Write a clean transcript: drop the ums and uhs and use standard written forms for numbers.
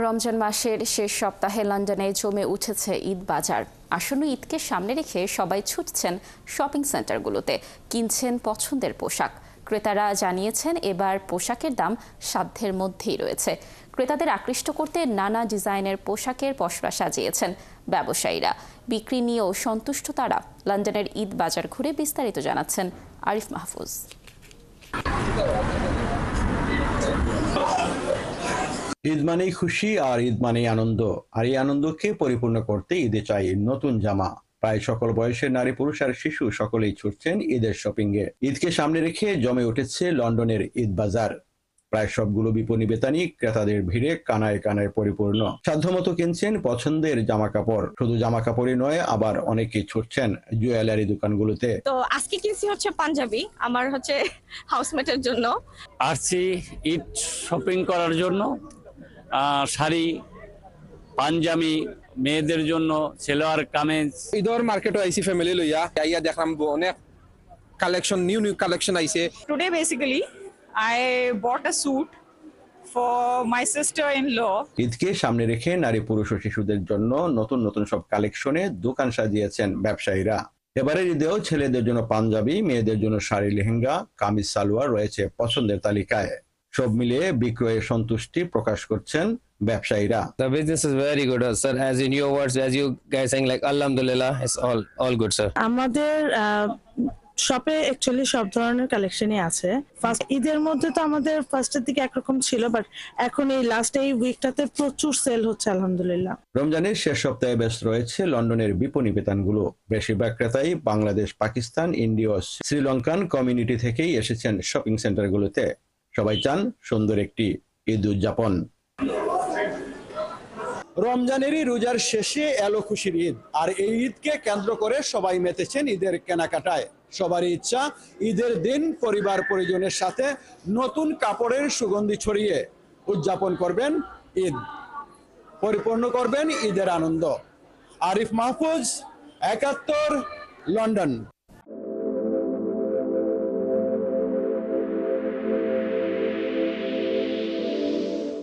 রমজান মাসের শেষ সপ্তাহে লন্ডনে জমে উঠেছে ঈদ বাজার। আসন্ন ঈদকে সামনে রেখে সবাই ছুটছেন শপিং সেন্টারগুলোতে, কিনছেন পছন্দের পোশাক। ক্রেতারা জানিয়েছেন এবার পোশাকের দাম সাধ্যের মধ্যেই রয়েছে। ক্রেতাদের আকৃষ্ট করতে নানা ডিজাইনের পোশাকের পসরা সাজিয়েছেন ব্যবসায়ীরা। বিক্রি নিয়েও সন্তুষ্ট তারা। লন্ডনের ঈদ বাজার ঘুরে বিস্তারিত জানাচ্ছেন আরিফ মাহফুজ। ঈদ মানেই খুশি আর ঈদ মানেই আনন্দ, আর এই আনন্দকে পরিপূর্ণ করতে ঈদে চাই নতুন জামা। প্রায় সকল বয়সের নারী পুরুষ আর শিশু সকলেই ছুটছেন ঈদের শপিংয়ে। ঈদকে সামনে রেখে জমে উঠেছে লন্ডনের ঈদ বাজার। প্রায় সবগুলো বিপণী বেতানি ক্রেতাদের ভিড়ে কানায় কানায় পরিপূর্ণ। সাধ্যমতো কিনছেন পছন্দের জামা কাপড়। শুধু জামা কাপড়ই নয়, আবার অনেকেই ছুটছেন জুয়েলারি দোকানগুলোতে। তো আজকে কিনছি হচ্ছে পাঞ্জাবি, আমার হচ্ছে হাউসমেটের জন্য। আসছি ঈদ শপিং করার জন্য। শাড়ি, পাঞ্জাবি, মেয়েদের জন্য সেলোয়ার কামিজ। ঈদর মার্কেটও আইসি ফ্যামিলি লইয়া আইয়া দেখলাম অনেক কালেকশন, নিউ কালেকশন আইছে। Today basically I bought a suit for my sister-in-law. ঈদকে সামনে রেখে নারী পুরুষ ও শিশুদের জন্য নতুন নতুন সব কালেকশনে দোকান সাজিয়েছেন ব্যবসায়ীরা। এবারের ঈদেও ছেলেদের জন্য পাঞ্জাবি, মেয়েদের জন্য শাড়ি, লেহেঙ্গা, কামিজ, সালোয়ার রয়েছে পছন্দের তালিকায়। সব মিলিয়ে বিক্রয়ে সন্তুষ্টি প্রকাশ করছেন ব্যবসায়ীরা। The business is very good, sir. As in your words, as you guys saying, like Alhamdulillah, it's all good, sir. আমাদের শপে অ্যাকচুয়ালি সব ধরনের কালেকশনই আছে। ফার্স্ট ঈদের মধ্যে তো আমাদের ফার্স্টের দিকে একরকম ছিল, বাট এখন এই লাস্ট এই উইকটাতে প্রচুর সেল হচ্ছে আলহামদুলিল্লাহ। রমজানের শেষ সপ্তাহে ব্যস্ত রয়েছে লন্ডনের বিপণী বেতানগুলো। বেশিরভাগ ক্রেতাই বাংলাদেশ, পাকিস্তান, ইন্ডিয়া, শ্রীলঙ্কান কমিউনিটি থেকেই এসেছেন শপিং সেন্টারগুলোতে। সবাই চান সুন্দর একটি ঈদ উদযাপন। রমজানেরই রোজার শেষে এলো খুশির ঈদ, আর এই ঈদকে কেন্দ্র করে সবাই মেতেছেন ঈদের কেনাকাটায়। সবারই ইচ্ছা ঈদের দিন পরিবার পরিজনের সাথে নতুন কাপড়ের সুগন্ধি ছড়িয়ে উদযাপন করবেন ঈদ, পরিপূর্ণ করবেন ঈদের আনন্দ। আরিফ মাহফুজ, ৭১, লন্ডন।